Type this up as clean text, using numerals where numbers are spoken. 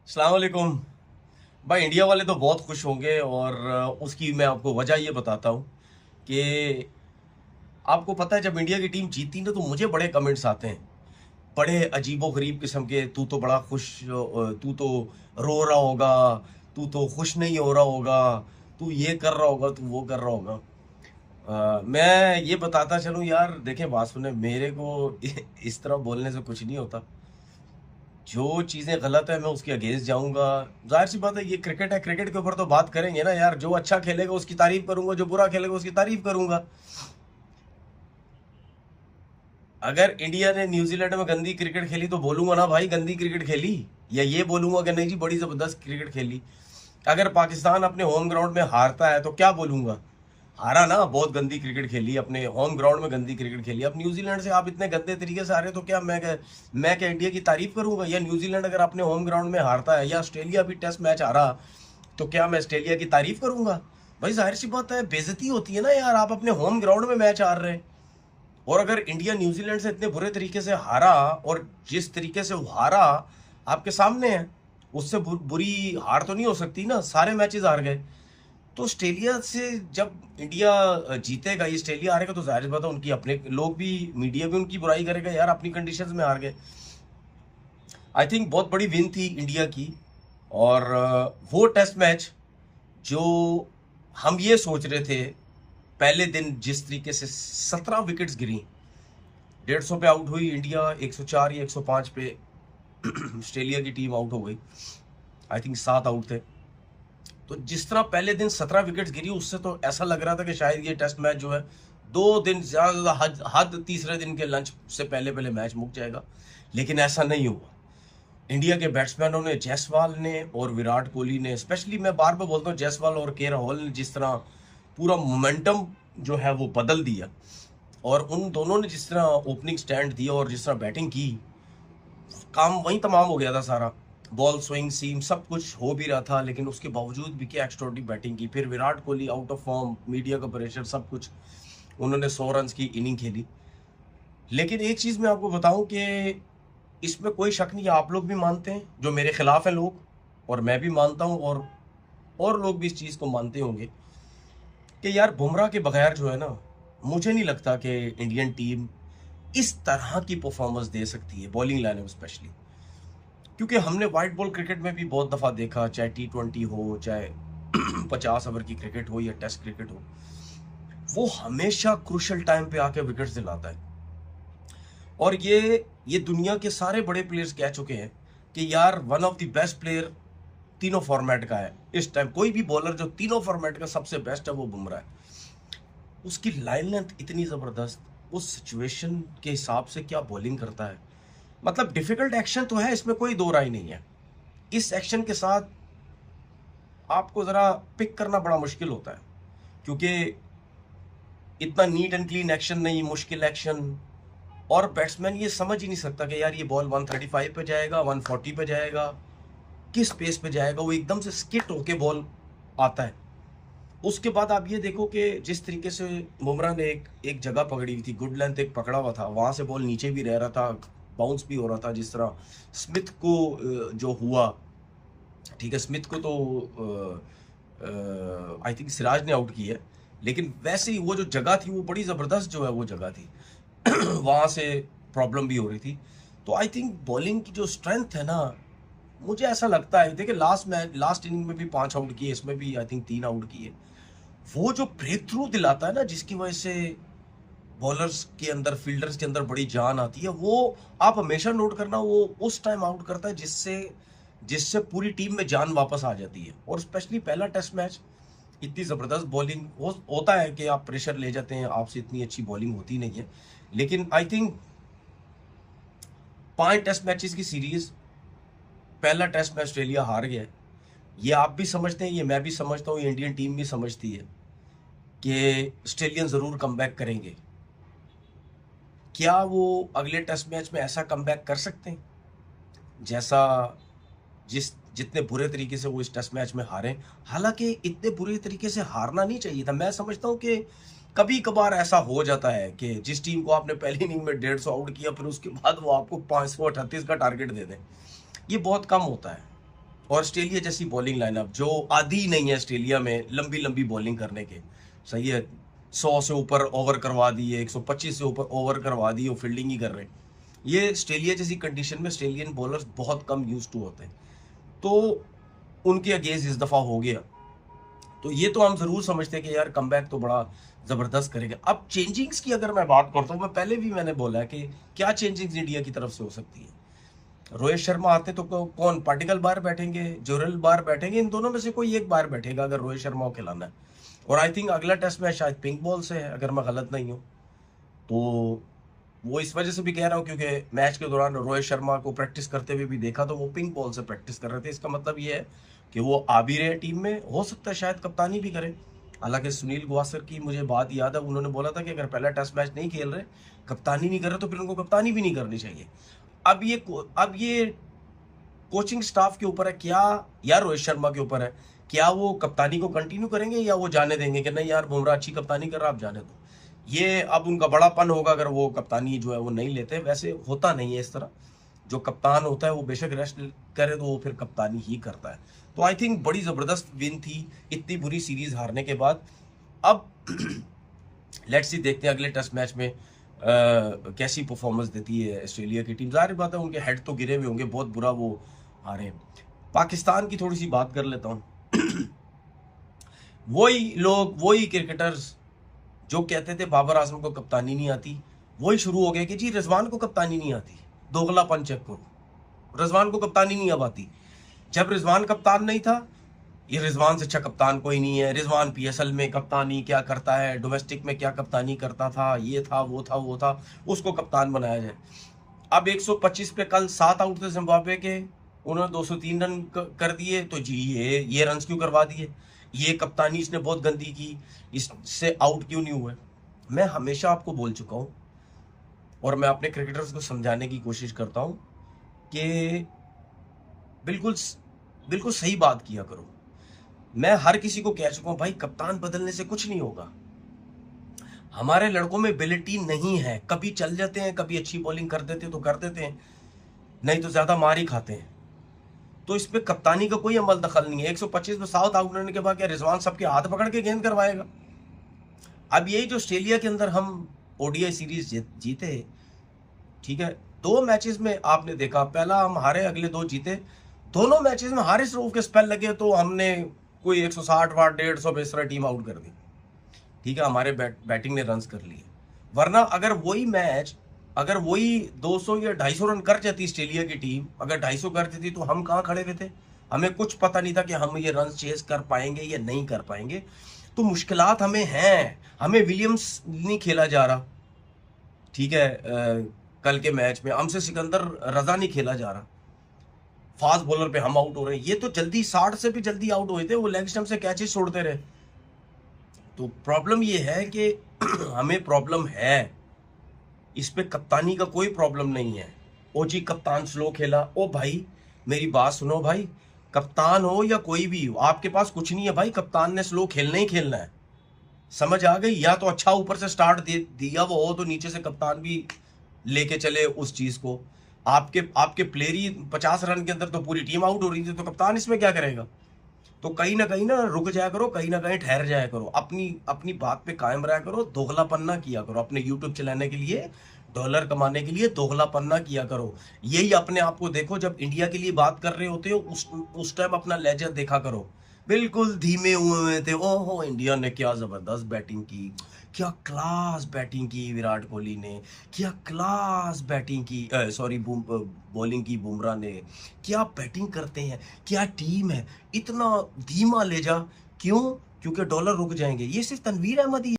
अस्सलाम वालेकुम। भाई इंडिया वाले तो बहुत खुश होंगे और उसकी मैं आपको वजह ये बताता हूँ कि आपको पता है जब इंडिया की टीम जीतती ना तो मुझे बड़े कमेंट्स आते हैं, बड़े अजीबो गरीब किस्म के। तू तो बड़ा खुश, तू तो रो रहा होगा, तू तो खुश नहीं हो रहा होगा, तू ये कर रहा होगा, तू वो कर रहा होगा। मैं ये बताता चलूँ यार, देखें बात सुने, मेरे को इस तरह बोलने से कुछ नहीं होता। जो चीज़ें गलत है मैं उसके अगेंस्ट जाऊंगा। जाहिर सी बात है, ये क्रिकेट है, क्रिकेट के ऊपर तो बात करेंगे ना यार। जो अच्छा खेलेगा उसकी तारीफ करूंगा, जो बुरा खेलेगा उसकी तारीफ करूंगा। अगर इंडिया ने न्यूजीलैंड में गंदी क्रिकेट खेली तो बोलूंगा ना भाई गंदी क्रिकेट खेली, या ये बोलूंगा कि नहीं जी बड़ी जबरदस्त क्रिकेट खेली। अगर पाकिस्तान अपने होम ग्राउंड में हारता है तो क्या बोलूंगा, हारा ना, बहुत गंदी क्रिकेट खेली, अपने होम ग्राउंड में गंदी क्रिकेट खेली। अब न्यूजीलैंड से आप इतने गंदे तरीके से हारे तो क्या मैं क्या इंडिया की तारीफ करूंगा? या न्यूजीलैंड अगर अपने होम ग्राउंड में हारता है, या ऑस्ट्रेलिया भी टेस्ट मैच हारा, तो क्या मैं ऑस्ट्रेलिया की तारीफ करूंगा? भाई जाहिर सी बात है, बेइज्जती होती है ना यार, आप अपने होम ग्राउंड में मैच हार रहे हैं। और अगर इंडिया न्यूजीलैंड से इतने बुरे तरीके से हारा, और जिस तरीके से वो हारा आपके सामने है, उससे बुरी हार तो नहीं हो सकती ना, सारे मैचेस हार गए। तो ऑस्ट्रेलिया से जब इंडिया जीतेगा, ये ऑस्ट्रेलिया हारेगा, तो जाहिर सी बात है उनकी अपने लोग भी, मीडिया भी उनकी बुराई करेगा यार, अपनी कंडीशंस में हार गए। आई थिंक बहुत बड़ी विन थी इंडिया की। और वो टेस्ट मैच जो हम ये सोच रहे थे पहले दिन, जिस तरीके से 17 विकेट्स गिरी, 150 पे आउट हुई इंडिया, 104 या 105 पे ऑस्ट्रेलिया की टीम आउट हो गई। आई थिंक 7 आउट थे। तो जिस तरह पहले दिन 17 विकेट्स गिरी, उससे तो ऐसा लग रहा था कि शायद ये टेस्ट मैच जो है 2 दिन ज्यादा हद तीसरे दिन के लंच से पहले पहले मैच मुक जाएगा। लेकिन ऐसा नहीं हुआ। इंडिया के बैट्समैनों ने, जायसवाल ने और विराट कोहली ने, स्पेशली मैं बार बार बोलता हूँ, जायसवाल और के राहुल ने जिस तरह पूरा मोमेंटम जो है वो बदल दिया, और उन दोनों ने जिस तरह ओपनिंग स्टैंड दिया और जिस तरह बैटिंग की, काम वहीं तमाम हो गया था सारा। बॉल स्विंग सीम सब कुछ हो भी रहा था, लेकिन उसके बावजूद भी क्या एक्स्ट्राऑर्डिनरी बैटिंग की। फिर Virat Kohli out of form, media का प्रेशर, सब कुछ, उन्होंने 100 रन की इनिंग खेली। लेकिन एक चीज मैं आपको बताऊं कि इसमें कोई शक नहीं है, आप लोग भी मानते हैं, जो मेरे खिलाफ हैं लोग, और मैं भी मानता हूं, और लोग भी इस चीज को मानते होंगे कि यार बुमराह के बगैर जो है ना, मुझे नहीं लगता कि इंडियन टीम इस तरह की परफॉर्मेंस दे सकती है, बॉलिंग लाइन स्पेशली। क्योंकि हमने वाइट बॉल क्रिकेट में भी बहुत दफा देखा, चाहे T20 हो, चाहे 50 ओवर की क्रिकेट हो, या टेस्ट क्रिकेट हो, वो हमेशा क्रूशल टाइम पे आके विकेट्स दिलाता है। और ये दुनिया के सारे बड़े प्लेयर्स कह चुके हैं कि यार one of the best player तीनों फॉर्मेट का है इस टाइम। कोई भी बॉलर जो तीनों फॉर्मेट का सबसे बेस्ट है वो बुमराह है। उसकी लाइन लेंथ इतनी जबरदस्त, उस सिचुएशन के हिसाब से क्या बॉलिंग करता है। मतलब डिफिकल्ट एक्शन तो है, इसमें कोई दो राय नहीं है। इस एक्शन के साथ आपको जरा पिक करना बड़ा मुश्किल होता है, क्योंकि इतना नीट एंड क्लीन एक्शन नहीं, मुश्किल एक्शन। और बैट्समैन ये समझ ही नहीं सकता कि यार ये बॉल 135 पे जाएगा, 140 पे जाएगा, किस पेस पे जाएगा। वो एकदम से स्किट होके बॉल आता है। उसके बाद आप ये देखो कि जिस तरीके से बुमराह ने एक एक जगह पकड़ी हुई थी, गुड लेंथ एक पकड़ा हुआ था, वहां से बॉल नीचे भी रह रहा था, बाउंस भी हो रहा था। जिस तरह स्मिथ को जो हुआ, ठीक है, स्मिथ को तो आई थिंक सिराज ने आउट किया है, लेकिन वैसे ही वो जो जगह थी वो बड़ी ज़बरदस्त जो है वो जगह थी। वहाँ से प्रॉब्लम भी हो रही थी। तो आई थिंक बॉलिंग की जो स्ट्रेंथ है ना, मुझे ऐसा लगता है, देखिए लास्ट इनिंग में भी 5 आउट किए, इसमें भी आई थिंक 3 आउट किए। वो जो ब्रेक थ्रू दिलाता है ना, जिसकी वजह से बॉलर्स के अंदर, फील्डर्स के अंदर बड़ी जान आती है, वो आप हमेशा नोट करना, वो उस टाइम आउट करता है जिससे जिससे पूरी टीम में जान वापस आ जाती है। और स्पेशली पहला टेस्ट मैच, इतनी ज़बरदस्त बॉलिंग होता है कि आप प्रेशर ले जाते हैं, आपसे इतनी अच्छी बॉलिंग होती नहीं है। लेकिन आई थिंक 5 टेस्ट मैचेस की सीरीज, पहला टेस्ट मैच ऑस्ट्रेलिया हार गया है। ये आप भी समझते हैं, ये मैं भी समझता हूँ, ये इंडियन टीम भी समझती है कि ऑस्ट्रेलियन ज़रूर कमबैक करेंगे। क्या वो अगले टेस्ट मैच में ऐसा कमबैक कर सकते हैं जैसा जितने बुरे तरीके से वो इस टेस्ट मैच में हारे? हालांकि इतने बुरे तरीके से हारना नहीं चाहिए था। मैं समझता हूँ कि कभी कभार ऐसा हो जाता है कि जिस टीम को आपने पहली इनिंग में 150 आउट किया, फिर उसके बाद वो आपको 538 का टारगेट दे दें, ये बहुत कम होता है। और ऑस्ट्रेलिया जैसी बॉलिंग लाइनअप जो आदी नहीं है ऑस्ट्रेलिया में लंबी लंबी बॉलिंग करने के, सही है, 100 से ऊपर ओवर करवा दिए, 125 से ऊपर ओवर करवा दिए, वो फील्डिंग ही कर रहे हैं। ये ऑस्ट्रेलिया जैसी कंडीशन में ऑस्ट्रेलियन बॉलर्स बहुत कम यूज टू होते हैं, तो उनके अगेंस्ट इस दफ़ा हो गया। तो ये तो हम ज़रूर समझते हैं कि यार कमबैक तो बड़ा ज़बरदस्त करेगा। अब चेंजिंग्स की अगर मैं बात करता हूँ, मैं पहले भी मैंने बोला है कि क्या चेंजिंग्स इंडिया की तरफ से हो सकती है। रोहित शर्मा आते तो कौन पार्टिकल बाहर बैठेंगे, जोरल बाहर बैठेंगे, इन दोनों में से कोई एक बाहर बैठेगा अगर रोहित शर्मा को खिलाना है। और आई थिंक अगला टेस्ट मैच शायद पिंक बॉल से है अगर मैं गलत नहीं हूँ। तो वो इस वजह से भी कह रहा हूँ क्योंकि मैच के दौरान रोहित शर्मा को प्रैक्टिस करते हुए भी देखा तो वो पिंक बॉल से प्रैक्टिस कर रहे थे। इसका मतलब ये है कि वो आ भी रहे टीम में, हो सकता है शायद कप्तानी भी करे। हालांकि सुनील गावस्कर की मुझे बात याद है, उन्होंने बोला था कि अगर पहला टेस्ट मैच नहीं खेल रहे, कप्तानी नहीं कर रहे, तो फिर उनको कप्तानी भी नहीं करनी चाहिए। अब ये कोचिंग स्टाफ के ऊपर है क्या, या रोहित शर्मा के ऊपर है, क्या वो कप्तानी को कंटिन्यू करेंगे या वो जाने देंगे कि नहीं यार बुमराह अच्छी कप्तानी कर रहा, आप जाने दो। ये अब उनका बड़ापन होगा अगर वो कप्तानी जो है वो नहीं लेते। वैसे होता नहीं है इस तरह, जो कप्तान होता है वो बेशक रेस्ट करे तो वो फिर कप्तानी ही करता है। तो आई थिंक बड़ी ज़बरदस्त विन थी इतनी बुरी सीरीज हारने के बाद। अब लेट्स सी, देखते हैं अगले टेस्ट मैच में कैसी परफॉर्मेंस देती है ऑस्ट्रेलिया की टीम। जाहिर बात है उनके हेड तो गिरे हुए होंगे, बहुत बुरा वो हारे। पाकिस्तान की थोड़ी सी बात कर लेता हूँ। वही लोग, वही क्रिकेटर्स जो कहते थे बाबर आजम को कप्तानी नहीं आती, वही शुरू हो गया कि जी रिजवान को कप्तानी नहीं आती। दोगलापन चेक करो, रिजवान को कप्तानी नहीं अब आती। जब रिजवान कप्तान नहीं था, ये रिजवान से अच्छा कप्तान कोई नहीं है, रिजवान पीएसएल में कप्तानी क्या करता है, डोमेस्टिक में क्या कप्तानी करता था, ये था वो था वो था, उसको कप्तान बनाया जाए। अब 125 पे कल 7 आउट थे जिम्बाब्वे के, उन्होंने 203 रन कर दिए, तो जी ये रन क्यों करवा दिए, ये कप्तानी इसने बहुत गंदी की, इससे आउट क्यों नहीं हुए। मैं हमेशा आपको बोल चुका हूं और मैं अपने क्रिकेटर्स को समझाने की कोशिश करता हूं कि बिल्कुल बिल्कुल सही बात किया करो। मैं हर किसी को कह चुका हूं भाई, कप्तान बदलने से कुछ नहीं होगा। हमारे लड़कों में एबिलिटी नहीं है, कभी चल जाते हैं, कभी अच्छी बॉलिंग कर देते तो कर देते हैं, नहीं तो ज्यादा मार ही खाते हैं। तो इस पे कप्तानी का कोई अमल दखल नहीं है। 125 में 7 आउट होने के बाद क्या रिजवान सबके हाथ पकड़ के गेंद करवाएगा। अब यही जो ऑस्ट्रेलिया के अंदर हम ओडीआई सीरीज जीते, ठीक है, 2 मैचेस में आपने देखा, पहला हम हारे, अगले 2 जीते। दोनों मैचेस में हारिस रऊफ के स्पेल लगे तो हमने कोई 160 वाट 150 पे इस तरह टीम आउट कर दी, ठीक है, हमारे बैटिंग ने रन्स कर लिए। वरना अगर वही 200 या 250 रन कर जाती ऑस्ट्रेलिया की टीम, अगर 250 कर देती तो हम कहाँ खड़े हुए थे, हमें कुछ पता नहीं था कि हम ये रन चेस कर पाएंगे या नहीं कर पाएंगे। तो मुश्किलात हमें हैं, हमें विलियम्स नहीं खेला जा रहा, ठीक है, कल के मैच में हमसे सिकंदर रजा नहीं खेला जा रहा, फास्ट बॉलर पे हम आउट हो रहे हैं। ये तो जल्दी 60 से भी जल्दी आउट हुए थे, वो लेग स्टंप से कैचेस छोड़ते रहे। तो प्रॉब्लम ये है कि हमें प्रॉब्लम है, इस पे कप्तानी का कोई प्रॉब्लम नहीं है। ओ जी कप्तान स्लो खेला, ओ भाई मेरी बात सुनो भाई, कप्तान हो या कोई भी हो, आपके पास कुछ नहीं है भाई, कप्तान ने स्लो खेलना ही खेलना है, समझ आ गई। या तो अच्छा ऊपर से स्टार्ट दिया वो हो तो नीचे से कप्तान भी लेके चले उस चीज को। आपके प्लेयर ही 50 रन के अंदर तो पूरी टीम आउट हो रही थी, तो कप्तान इसमें क्या करेगा। तो कहीं ना रुक जाया करो, कहीं ना कहीं ठहर जाया करो, अपनी बात पे कायम रहा करो, दोगलापन ना किया करो। अपने यूट्यूब चलाने के लिए, डॉलर कमाने के लिए दोगलापन ना किया करो। यही अपने आप को देखो, जब इंडिया के लिए बात कर रहे होते हो उस टाइम अपना लेजर देखा करो, बिल्कुल धीमे हुए थे। ओहो इंडिया ने क्या जबरदस्त बैटिंग की, क्या क्लास बैटिंग की विराट कोहली ने, क्या क्लास बैटिंग की, सॉरी बॉलिंग की बुमराह ने, क्या बैटिंग करते हैं, क्या टीम है, इतना धीमा ले जा। क्यों? क्योंकि डॉलर रुक जाएंगे। ये सिर्फ तनवीर अहमद ही